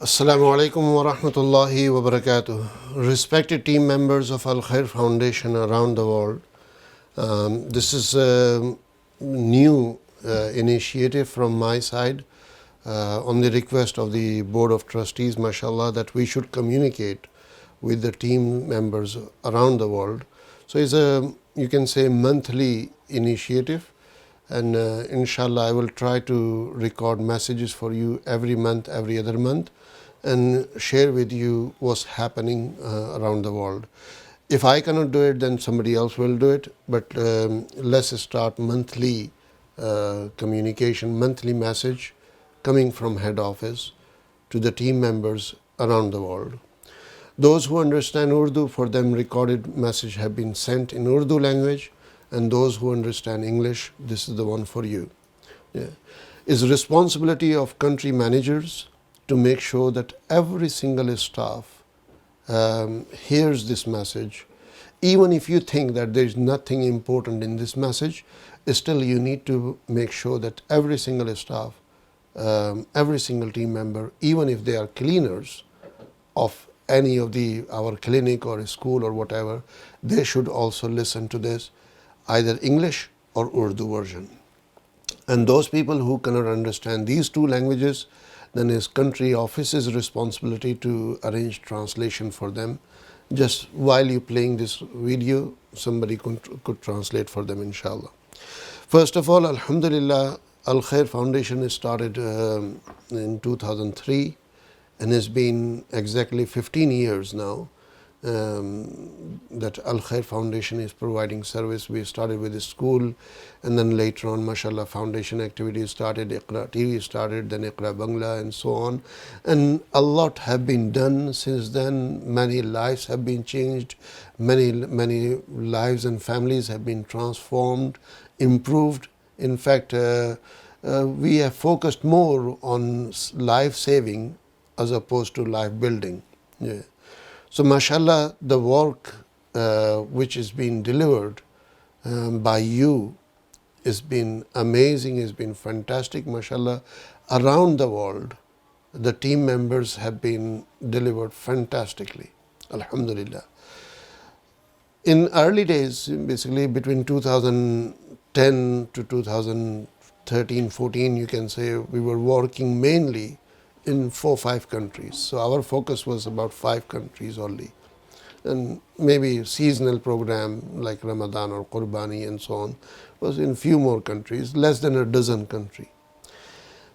Assalamu alaikum wa rahmatullahi wa barakatuh. Respected team members of Al Khair Foundation around the world, this is a new initiative from my side on the request of the Board of Trustees, mashallah, that we should communicate with the team members around the world. So it's a, you can say, monthly initiative, and inshallah I will try to record messages for you every month, every other month, and share with you what's happening around the world. If I cannot do it, then somebody else will do it, but let's start monthly communication, monthly message coming from head office to the team members around the world. Those who understand Urdu, for them recorded message have been sent in Urdu language, and those who understand English, this is the one for you. Yeah. It's responsibility of country managers to make sure that every single staff hears this message. Even if you think that there is nothing important in this message, still you need to make sure that every single staff, every single team member, even if they are cleaners of any of our clinic or school or whatever, they should also listen to this, either English or Urdu version. And those people who cannot understand these two languages, then it's country office's responsibility to arrange translation for them. Just while you're playing this video, somebody could translate for them, inshallah. First of all, alhamdulillah, Al Khair Foundation is started in 2003 and has been exactly 15 years now that Al Khair Foundation is providing service. We started with a school, and then later on, mashallah, foundation activities started, IQRA TV started, then IQRA Bangla, and so on. And a lot have been done since then. Many lives have been changed. Many lives and families have been transformed, improved. In fact, we have focused more on life saving as opposed to life building. Yeah. So mashallah, the work which is being delivered by you has been amazing, has been fantastic, mashallah. Around the world, the team members have been delivered fantastically, alhamdulillah. In early days, basically between 2010 to 2013-14, you can say, we were working mainly in 4 or 5 countries. So our focus was about 5 countries only. And maybe seasonal program like Ramadan or Qurbani and so on was in few more countries, less than a dozen countries.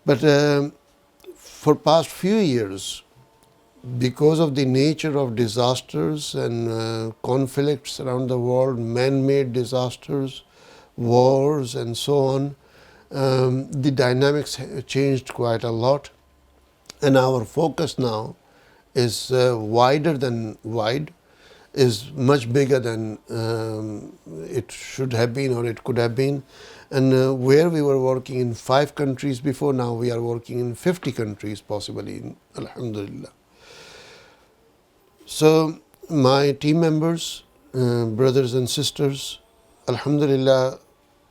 But for past few years, because of the nature of disasters and conflicts around the world, man-made disasters, wars and so on, the dynamics changed quite a lot. And our focus now is wider than wide, is much bigger than it should have been or it could have been. And where we were working in 5 countries before, now we are working in 50 countries possibly, alhamdulillah. So my team members, brothers and sisters, alhamdulillah,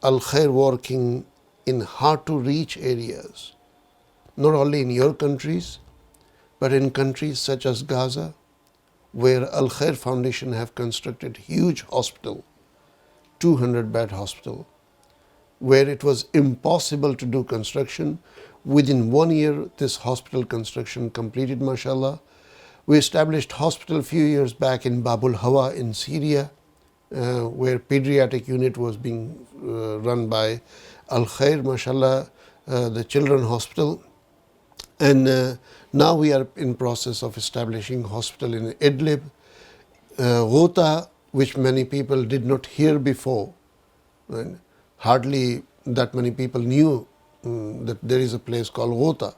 Al Khair working in hard to reach areas, not only in your countries, but in countries such as Gaza, where Al Khair Foundation have constructed huge hospital, 200-bed hospital, where it was impossible to do construction. Within 1 year, this hospital construction completed, mashallah. We established hospital a few years back in Babul Hawa in Syria, where pediatric unit was being run by Al Khair, mashallah, the children hospital. And now we are in process of establishing hospital in Idlib, Ghouta, which many people did not hear before. Right? Hardly that many people knew that there is a place called Ghouta.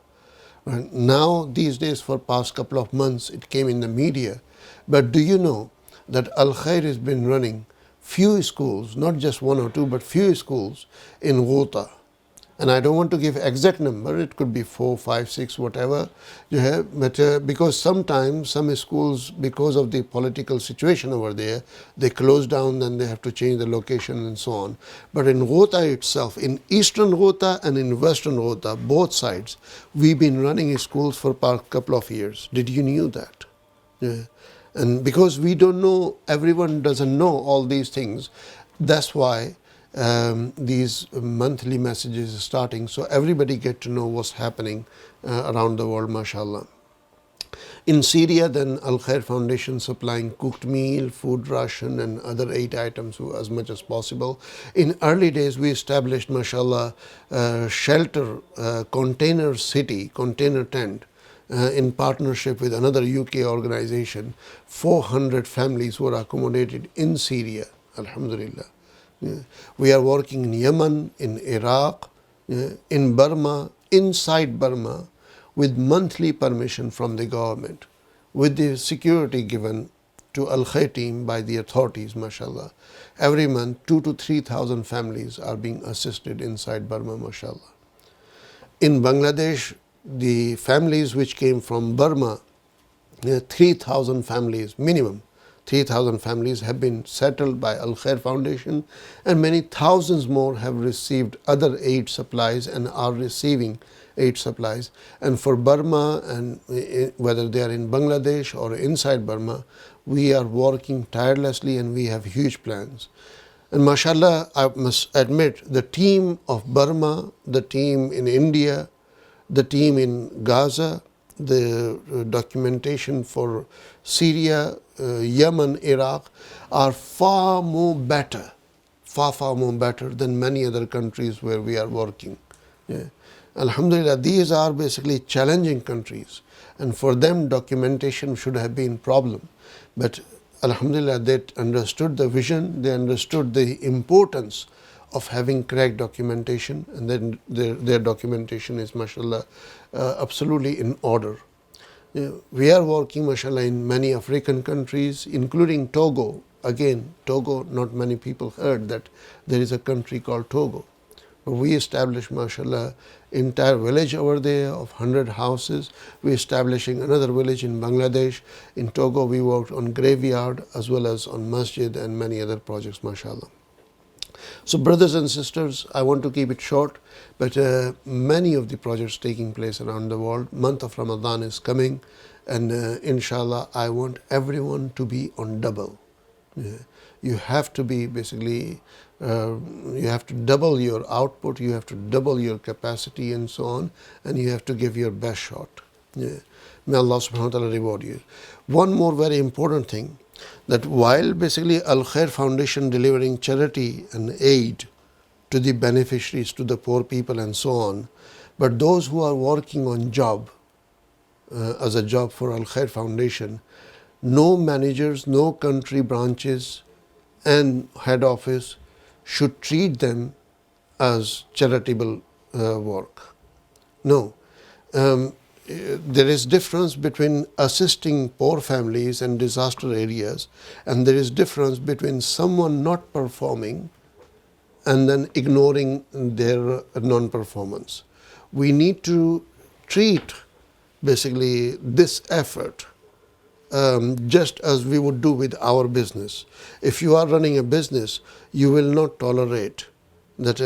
Right? Now, these days, for past couple of months, it came in the media. But do you know that Al Khair has been running few schools, not just 1 or 2, but few schools in Ghouta, And I don't want to give exact number, it could be 4, 5, 6, whatever you have, but because sometimes some schools, because of the political situation over there, they close down, then they have to change the location and so on. But in Ghouta itself, in eastern Ghouta and in western Ghouta, both sides, we've been running schools for a couple of years. Did you knew that? Yeah. And because we don't know, everyone doesn't know all these things, that's why these monthly messages are starting, so everybody get to know what's happening around the world, mashallah. In Syria, then Al Khair Foundation supplying cooked meal, food ration and other 8 items as much as possible. In early days, we established, mashallah, shelter, container city, container tent, in partnership with another UK organization. 400 families were accommodated in Syria, alhamdulillah. Yeah. We are working in Yemen, in Iraq, in Burma, inside Burma, with monthly permission from the government, with the security given to Al Khair team by the authorities, mashallah. Every month, 2,000 to 3,000 families are being assisted inside Burma, mashallah. In Bangladesh, the families which came from Burma, 3,000 families minimum, 3,000 families have been settled by Al Khair Foundation, and many thousands more have received other aid supplies and are receiving aid supplies. And for Burma, and whether they are in Bangladesh or inside Burma, we are working tirelessly and we have huge plans. And mashallah, I must admit, the team of Burma, the team in India, the team in Gaza, the documentation for Syria, Yemen, Iraq are far more better than many other countries where we are working. Yeah. Alhamdulillah, these are basically challenging countries, and for them documentation should have been problem. But alhamdulillah, they understood the vision, they understood the importance of having correct documentation, and then their documentation is, mashallah, absolutely in order. We are working, mashallah, in many African countries, including Togo. Again, Togo, not many people heard that there is a country called Togo. But we established, mashallah, entire village over there of 100 houses. We are establishing another village in Bangladesh. In Togo, we worked on graveyard as well as on masjid and many other projects, mashallah. So brothers and sisters, I want to keep it short, but many of the projects taking place around the world. Month of Ramadan is coming, and inshallah, I want everyone to be on double. You have to be basically, you have to double your output, you have to double your capacity and so on, and you have to give your best shot. May Allah subhanahu wa ta'ala reward you. One more very important thing, that while basically Al Khair Foundation delivering charity and aid to the beneficiaries, to the poor people and so on, but those who are working on job, as a job for Al Khair Foundation, no managers, no country branches and head office should treat them as charitable work. No. There is difference between assisting poor families and disaster areas, and there is difference between someone not performing and then ignoring their non-performance. We need to treat basically this effort just as we would do with our business. If you are running a business, you will not tolerate that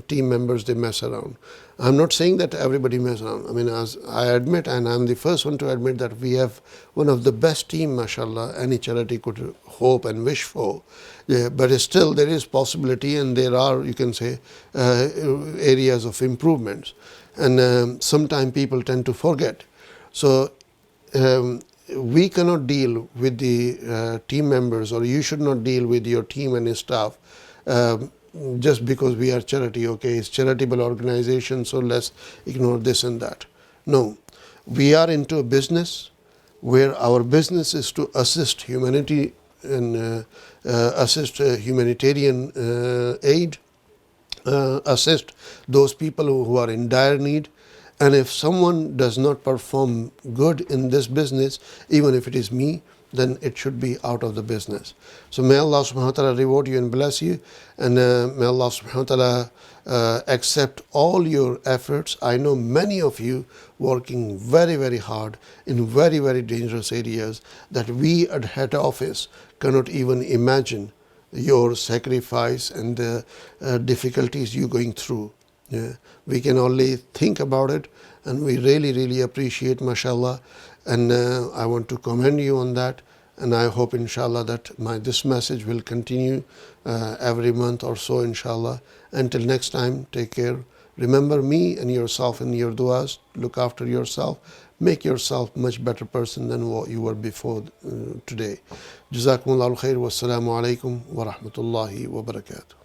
team members, they mess around. I'm not saying that everybody mess around. I mean, as I admit, and I'm the first one to admit, that we have one of the best team, mashallah, any charity could hope and wish for. Yeah, but still there is possibility, and there are, you can say, areas of improvements. And sometimes people tend to forget. So we cannot deal with the team members, or you should not deal with your team and staff just because we are charity. Okay, it's charitable organization, so let's ignore this and that. No, we are into a business where our business is to assist humanity and assist humanitarian aid, assist those people who are in dire need. And if someone does not perform good in this business, even if it is me, then it should be out of the business. So may Allah subhanahu wa ta'ala reward you and bless you, and may Allah subhanahu wa ta'ala accept all your efforts. I know many of you working very, very hard in very, very dangerous areas that we at head office cannot even imagine your sacrifice and the difficulties you're going through. Yeah. We can only think about it, and we really, really appreciate, mashallah, and I want to commend you on that, and I hope inshallah that this message will continue every month or so, inshallah. Until next time, take care. Remember me and yourself in your du'as. Look after yourself. Make yourself much better person than what you were before today. Jazakumullahu khair. Wassalamu alaikum wa rahmatullahi wa barakatuh.